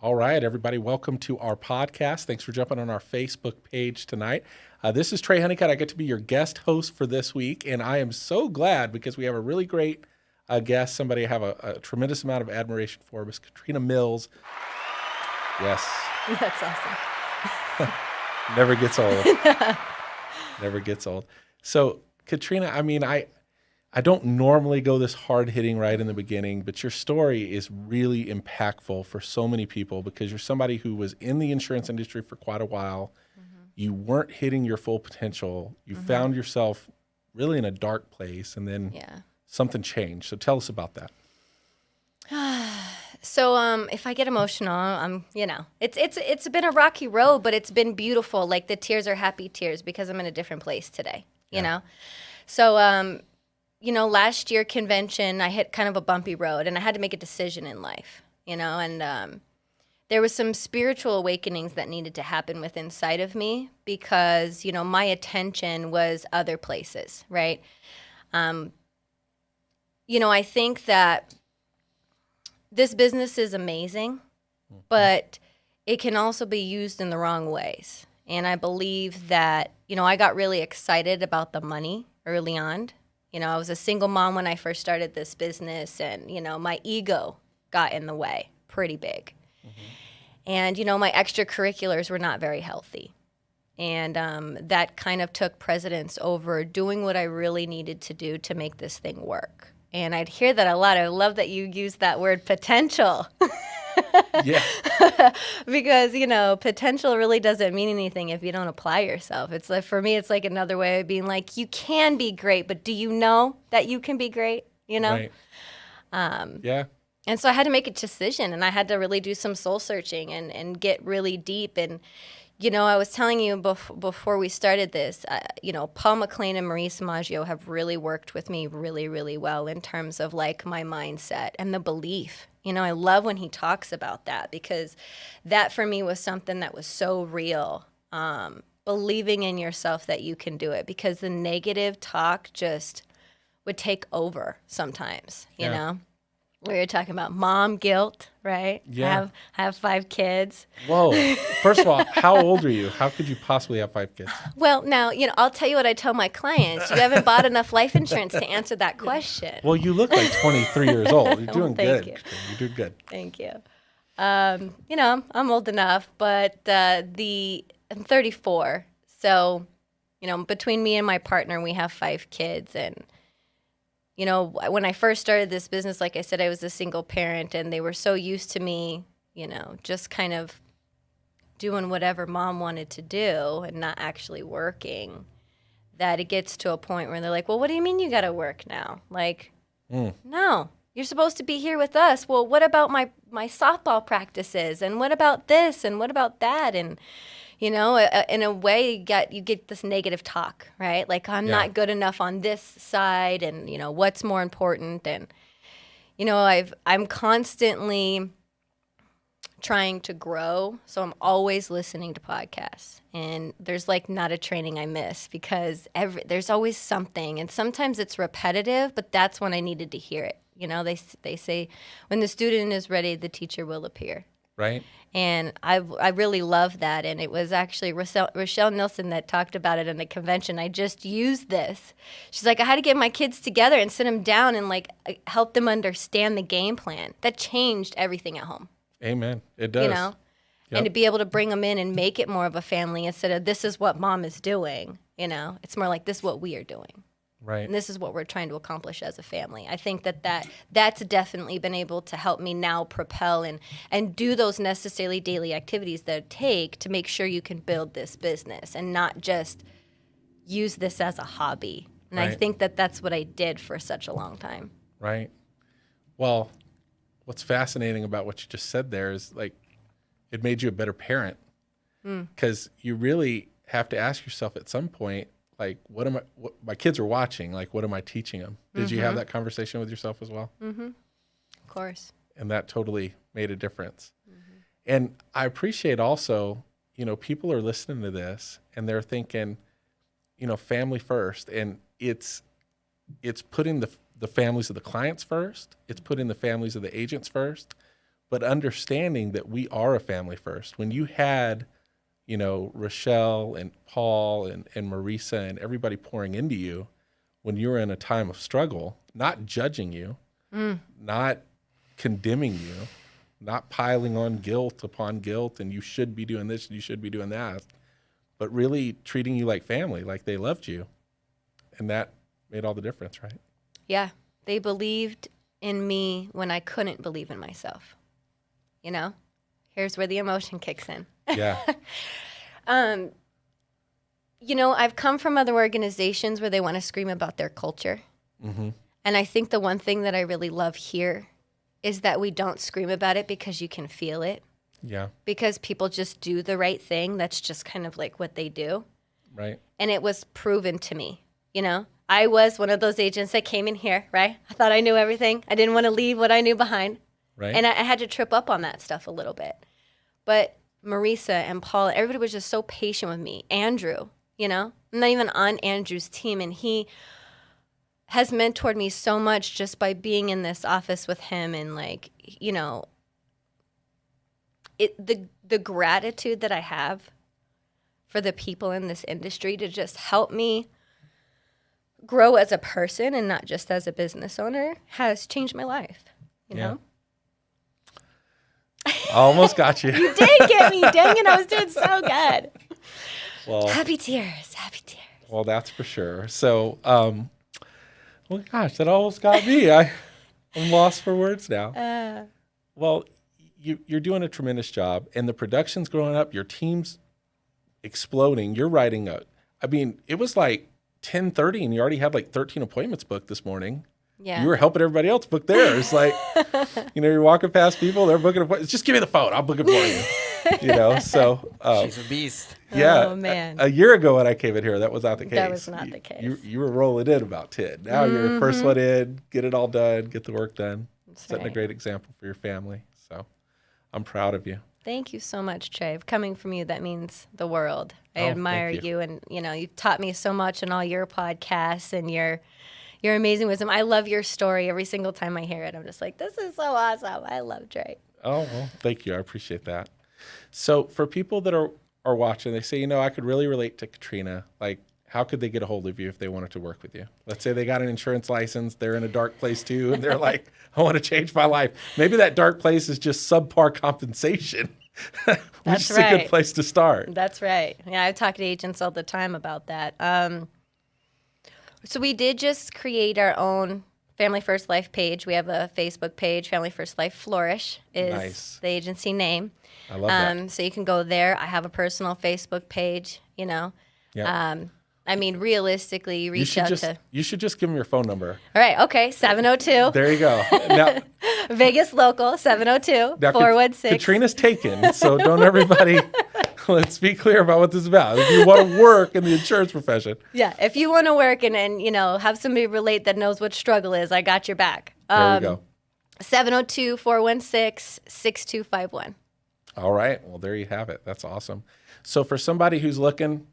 All right, everybody, welcome to our podcast. Thanks for jumping on our Facebook page tonight. This is Trey Honeycutt. I get to be your guest host for this week, and I am so glad because we have a really great guest, somebody I have a tremendous amount of admiration for, Miss Katrina Mills. Yes. That's awesome. Never gets old. Never gets old. So, Katrina, I don't normally go this hard-hitting right in the beginning, but your story is really impactful for so many people because you're somebody who was in the insurance industry for quite a while. Mm-hmm. You weren't hitting your full potential. You mm-hmm. found yourself really in a dark place, and then something changed. So tell us about that. So if I get emotional, it's been a rocky road, but it's been beautiful. Like the tears are happy tears because I'm in a different place today, you know? So, last year convention, I hit kind of a bumpy road and I had to make a decision in life, and there was some spiritual awakenings that needed to happen within inside of me because, my attention was other places, right? I think that this business is amazing, but it can also be used in the wrong ways. And I believe that, I got really excited about the money early on. I was a single mom when I first started this business, and, my ego got in the way pretty big. Mm-hmm. And, my extracurriculars were not very healthy. And that kind of took precedence over doing what I really needed to do to make this thing work. And I'd hear that a lot. I love that you use that word potential. Yeah. Because, potential really doesn't mean anything if you don't apply yourself. It's like, for me, it's like another way of being like, you can be great, but do you know that you can be great? Right. Yeah. And so I had to make a decision, and I had to really do some soul searching and get really deep. And, I was telling you before we started this, Paul McLean and Maurice Maggio have really worked with me really, really well in terms of like my mindset and the belief. I love when he talks about that because that for me was something that was so real. Believing in yourself that you can do it, because the negative talk just would take over sometimes, you know? We were talking about mom guilt, right? Yeah. I have 5 kids. Whoa. First of all, how old are you? How could you possibly have 5 kids? Well, now, I'll tell you what I tell my clients. You haven't bought enough life insurance to answer that question. Well, you look like 23 years old. You're doing good. You. You're doing good. Thank you. I'm old enough, but I'm 34. So, between me and my partner, we have 5 kids. And when I first started this business, like I said, I was a single parent, and they were so used to me, just kind of doing whatever mom wanted to do and not actually working, that it gets to a point where they're like, well, what do you mean you got to work now? Like, no, you're supposed to be here with us. Well, what about my softball practices? And what about this? And what about that? And in a way, you get this negative talk, right? Like, I'm not good enough on this side, and, what's more important. And, I'm constantly trying to grow, so I'm always listening to podcasts. And there's, like, not a training I miss because there's always something. And sometimes it's repetitive, but that's when I needed to hear it. They say when the student is ready, the teacher will appear. Right. And I really love that. And it was actually Rochelle Nilsson that talked about it in the convention. I just used this. She's like, I had to get my kids together and sit them down and like help them understand the game plan. That changed everything at home. Amen. It does. Yep. And to be able to bring them in and make it more of a family instead of this is what mom is doing. It's more like this is what we are doing. Right. And this is what we're trying to accomplish as a family. I think that's definitely been able to help me now propel and do those necessarily daily activities that it take to make sure you can build this business and not just use this as a hobby. And I think that's what I did for such a long time. Right. Well, what's fascinating about what you just said there is like it made you a better parent because you really have to ask yourself at some point, like, what my kids are watching, like, what am I teaching them? Did you have that conversation with yourself as well? Mm-hmm. Of course. And that totally made a difference. Mm-hmm. And I appreciate also, people are listening to this and they're thinking, family first. And it's putting the families of the clients first. It's putting the families of the agents first. but understanding that we are a family first. When you had, Rochelle and Paul and Marisa and everybody pouring into you when you were in a time of struggle, not judging you, not condemning you, not piling on guilt upon guilt, and you should be doing this and you should be doing that, but really treating you like family, like they loved you. And that made all the difference, right? Yeah. They believed in me when I couldn't believe in myself. Here's where the emotion kicks in. Yeah. I've come from other organizations where they want to scream about their culture. Mm-hmm. And I think the one thing that I really love here is that we don't scream about it because you can feel it. Yeah. Because people just do the right thing. That's just kind of like what they do. Right. And it was proven to me, I was one of those agents that came in here, right? I thought I knew everything. I didn't want to leave what I knew behind. Right. And I had to trip up on that stuff a little bit. But Marisa and Paul, everybody was just so patient with me. Andrew, I'm not even on Andrew's team, and he has mentored me so much just by being in this office with him, and the gratitude that I have for the people in this industry to just help me grow as a person and not just as a business owner has changed my life, you know? I almost got you. You did get me. Dang it, I was doing so good. Well, happy tears. Well, that's for sure. So, well, gosh, that almost got me. I'm lost for words now. Well, you're doing a tremendous job, and the production's growing up. Your team's exploding. You're writing it was like 10:30, and you already had like 13 appointments booked this morning. Yeah. You were helping everybody else book theirs. Like, you're walking past people, they're booking appointments. Just give me the phone. I'll book it for you. So. She's a beast. Yeah. Oh, man. A year ago when I came in here, that was not the case. That was not the case. You were rolling in about 10. Now you're the first one in, get it all done, get the work done. That's Setting a great example for your family. So I'm proud of you. Thank you so much, Trey. Coming from you, that means the world. I Oh, admire thank you. you, and you've taught me so much in all your podcasts and your amazing wisdom. I love your story every single time I hear it. I'm just like, this is so awesome. I love Trey. Oh, well, thank you. I appreciate that. So for people that are watching, they say, I could really relate to Katrina. Like, how could they get a hold of you if they wanted to work with you? Let's say they got an insurance license, they're in a dark place too, and they're like, I want to change my life. Maybe that dark place is just subpar compensation. Which is a good place to start. That's right. Yeah, I talk to agents all the time about that. So we did just create our own Family First Life page. We have a Facebook page, Family First Life Flourish is the agency name. I love that. So you can go there. I have a personal Facebook page, Yep. Realistically, you reach out to... You should just give them your phone number. All right, okay, 702. There you go. Now, Vegas local, 702-416. Katrina's taken, so don't everybody... Let's be clear about what this is about. If you want to work in the insurance profession. Yeah, if you want to work and have somebody relate that knows what struggle is, I got your back. There we go. 702-416-6251. All right. Well, there you have it. That's awesome. So for somebody who's looking,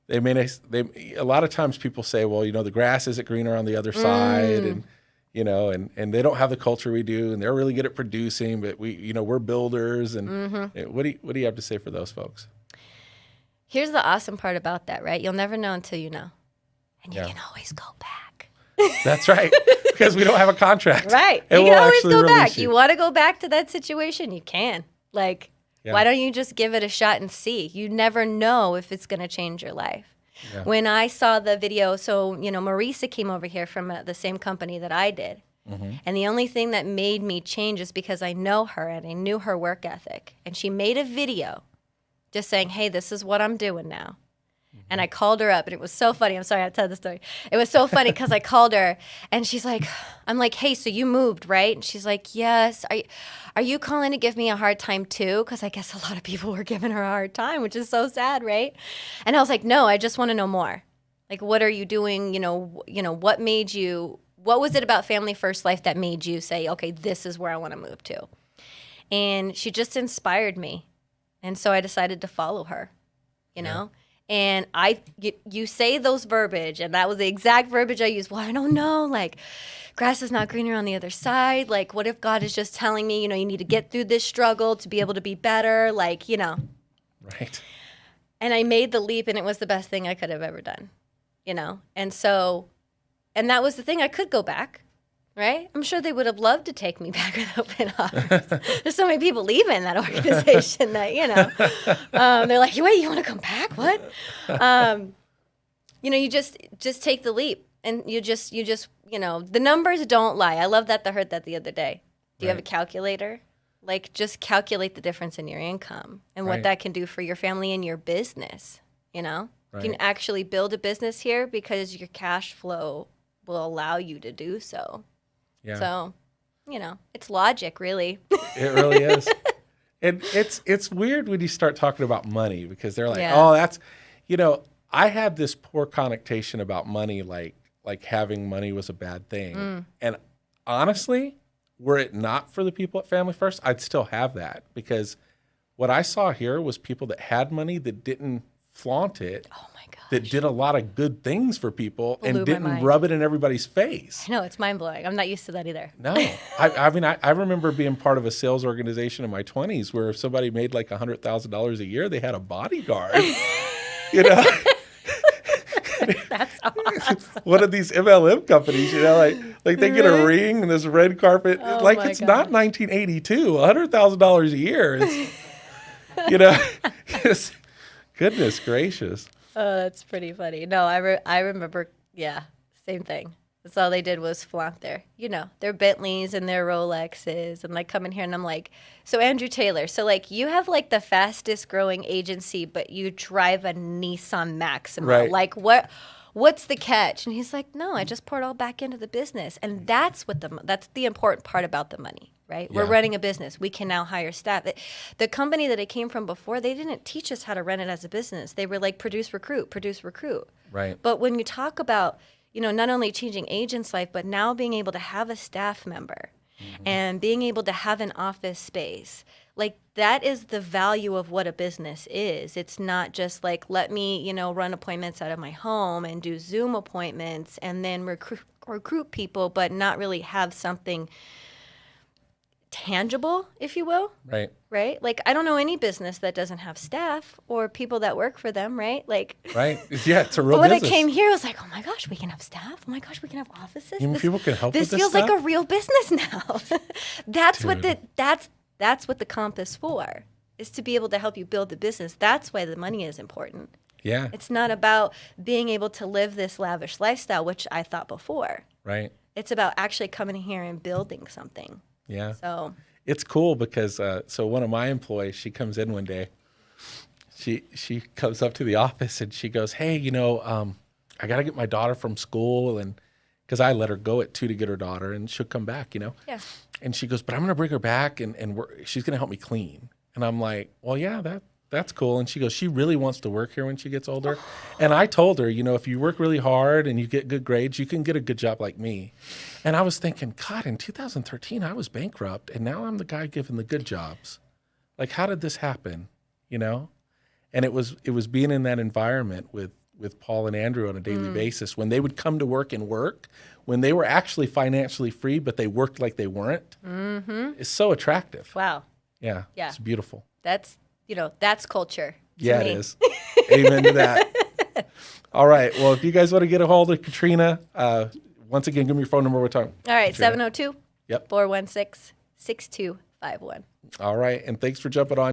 a lot of times people say, well, the grass isn't greener on the other side, and and they don't have the culture we do, and they're really good at producing, but we're builders, and what do you have to say for those folks? Here's the awesome part about that, right? You'll never know until you know, and you can always go back. That's right, because we don't have a contract. Right, you can always go back. You want to go back to that situation, you can. Like, why don't you just give it a shot and see? You never know if it's going to change your life. Yeah. When I saw the video, so, Marisa came over here from the same company that I did. Mm-hmm. And the only thing that made me change is because I know her and I knew her work ethic. And she made a video just saying, hey, this is what I'm doing now. Mm-hmm. And I called her up, and it was so funny. I'm sorry, I tell the story. It was so funny because I called her, and she's like, I'm like, hey, so you moved, right? And she's like, yes. Are you calling to give me a hard time too? Because I guess a lot of people were giving her a hard time, which is so sad, right? And I was like, no, I just want to know more. Like, what are you doing? What made you, what was it about Family First Life that made you say, okay, this is where I want to move to? And she just inspired me. And so I decided to follow her, you know? And you say those verbiage, and that was the exact verbiage I used. Well, I don't know, like, grass is not greener on the other side. Like, what if God is just telling me, you know, you need to get through this struggle to be able to be better? Like, you know. Right. And I made the leap, and it was the best thing I could have ever done, you know. And so, and that was the thing. I could go back, right? I'm sure they would have loved to take me back with open arms. There's so many people leaving that organization that, you know, they're like, wait, you want to come back? What? You know, you just take the leap, and you just, you know, the numbers don't lie. I love that. I heard that the other day. Do you have a calculator? Like, just calculate the difference in your income and what that can do for your family and your business, you know? You can actually build a business here because your cash flow will allow you to do so. Yeah. So, you know, it's logic, really. It really is. And it's weird when you start talking about money because they're like, oh, that's, you know, I had this poor connotation about money, like having money was a bad thing. And honestly, were it not for the people at Family First, I'd still have that because what I saw here was people that had money that didn't flaunt it. Oh my gosh. That did a lot of good things for people and didn't rub it in everybody's face. I know, it's mind-blowing. I'm not used to that either. No. I mean, I remember being part of a sales organization in my 20s where if somebody made like $100,000 a year, they had a bodyguard. You know? That's awesome. One of these MLM companies, you know, like they get a ring and this red carpet. Oh like it's not 1982. $100,000 a year. It's, you know, it's, goodness gracious. Oh, that's pretty funny. No, I remember, same thing. That's all they did was flaunt their Bentleys and their Rolexes and like come in here and I'm like, so Andrew Taylor, so like you have like the fastest growing agency, but you drive a Nissan Maxima. Right. Like what's the catch? And he's like, no, I just pour it all back into the business. And that's the important part about the money, right? Yeah. We're running a business. We can now hire staff. The company that it came from before, they didn't teach us how to run it as a business. They were like produce, recruit. Right. But when you talk about, you know, not only changing agents' life, but now being able to have a staff member and being able to have an office space, like that is the value of what a business is. It's not just like, let me, you know, run appointments out of my home and do Zoom appointments and then recruit people, but not really have something tangible, if you will. Right. Right? Like, I don't know any business that doesn't have staff or people that work for them, right? Like, right. Yeah, it's a real but when business. I came here, I was like, oh my gosh, we can have staff. Oh my gosh, we can have offices. Even people can help with this feels stuff? like a real business now. That's what the comp is for, is to be able to help you build the business. That's why the money is important. Yeah. It's not about being able to live this lavish lifestyle, which I thought before. Right. It's about actually coming here and building something. Yeah. So it's cool because so one of my employees, she comes in one day. She comes up to the office and she goes, hey, you know, I got to get my daughter from school, and because I let her go at 2 to get her daughter, and she'll come back, you know. Yeah. And she goes, but I'm going to bring her back, and she's going to help me clean. And I'm like, well, yeah, that's cool. And she goes, she really wants to work here when she gets older. And I told her, you know, if you work really hard and you get good grades, you can get a good job like me. And I was thinking, God, in 2013, I was bankrupt, and now I'm the guy giving the good jobs. Like, how did this happen, you know? And it was being in that environment with Paul and Andrew on a daily basis when they would come to work and work, when they were actually financially free, but they worked like they weren't. Mm-hmm. It's so attractive. Wow. Yeah. It's beautiful. That's culture. Yeah, it is. Amen to that. All right. Well, if you guys want to get a hold of Katrina, once again, give me your phone number one time. All right. 702 Yep. 416 6251. All right. And thanks for jumping on.